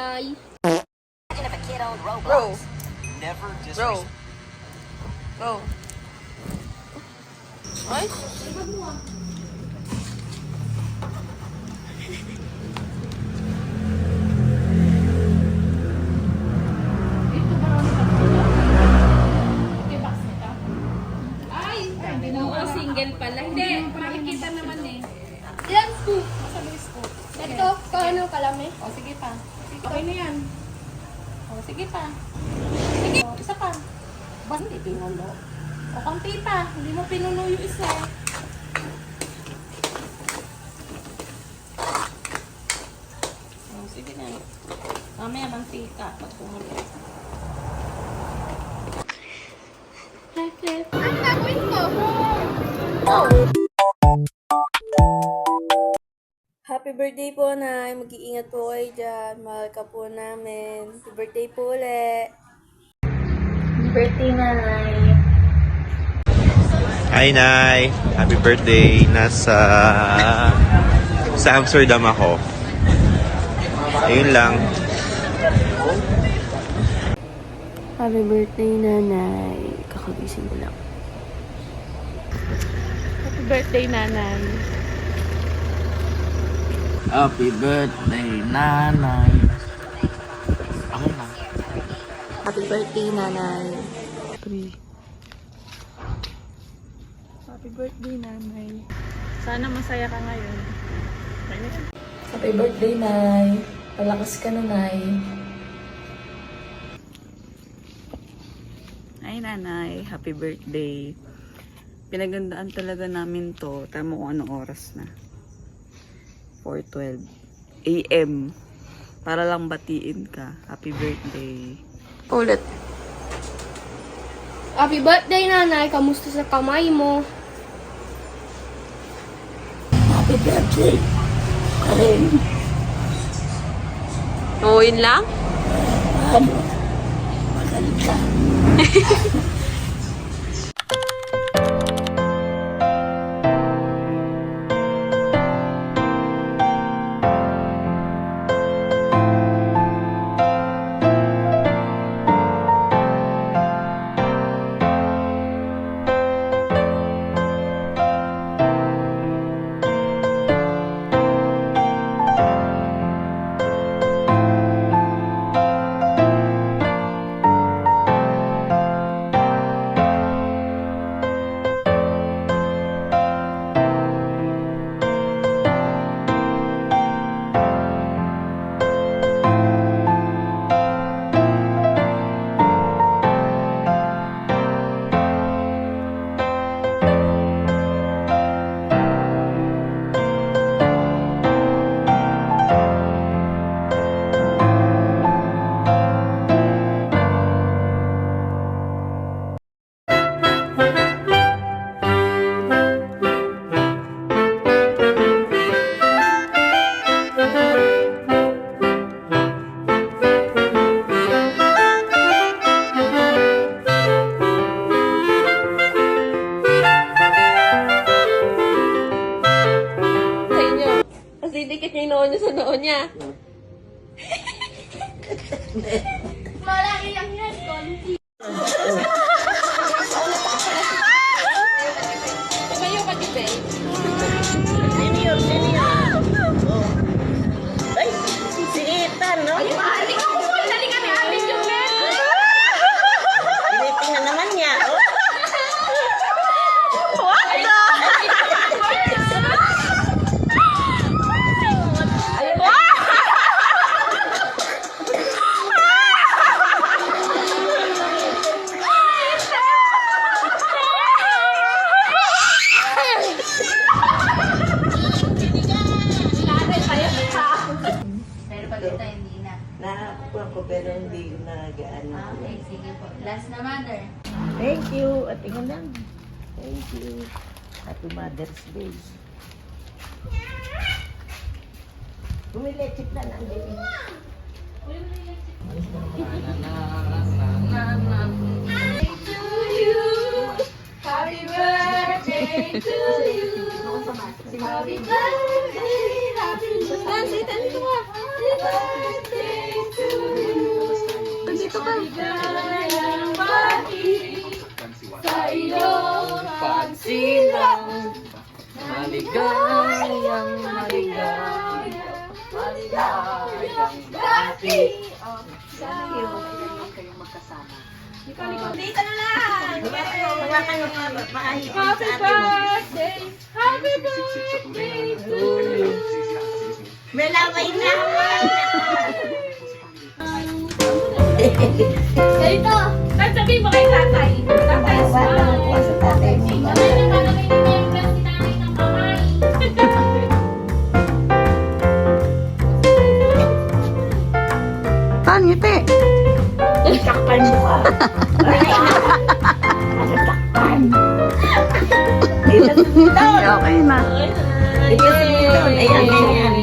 nanay. Bro. Bro. Bro. Ay? Oo, single pala. Hindi, makikita naman eh. Ilan scoop? Masabi scoop. Ito, paano kalami? O, sige pa. Okay na yan. O, sige pa. Sige, isa pa. Ba, hindi pinulo? O, konti pa. Hindi mo pinulo yung isa. O, sige na. Mamaya, mantika. Pag pumulo. Ang gagawin ko? Happy birthday po, Nay. Mag-iingat po kayo dyan. Mahal ka po namin. Happy birthday po ulit. Happy birthday, Nanay. Hi, Nay. Happy birthday. Sa Amsterdam ako. Ayun lang. Happy birthday, Nanay. Kakagising ko lang. Happy birthday, Nanay. Happy birthday, Nanay. Ako na. Happy birthday, Nanay. Happy birthday, Nanay. Sana masaya ka ngayon. Happy birthday, Nay. Palakas ka na, Nay. Ay, Nanay. Happy birthday. Pinagandaan talaga namin to. Tama kung anong oras na. 4:12 AM. Para lang batiin ka. Happy birthday. Ulit. Happy birthday, nanay. Kamusta sa kamay mo? Happy birthday. Karin. Oo, yun lang? Magaling ka. Didikit niya yung noo niya sa noo niya. Wala ilang yan, konti. Tumayo ka, Tipe. Senior, senior. Oh. Ay, si Ethan, no? Ay, mahalik ako po. Dali kami, atin yung men. Pinitingan naman niya, oh. Pero pag ito, hindi na. Nakakuha ko pero hindi nagaano. Okay, sige po. Last na, mother. Thank you. At tingnan lang. Thank you. Happy Mother's Day. Bumilechip na lang din. To you, happy birthday to you. Happy birthday, happy birthday. Happy birthday to you. Maligayang bati sa iyong pagsilang. Maligayang bati sa iyong. Dito na lang! Wala kayo maahipan Happy sa atin. birthday! Happy birthday to you! May lamay na! Dito! Kahit sabihin mo kay tatay. Tatay, smile. Sa tatay mo. Mamay na malagay ni Membra si nanay ng kamay. Tan, ngiti. Sakpan mo ka. Sakpan. Okay na. Dito sa buton. Ayan, ayan.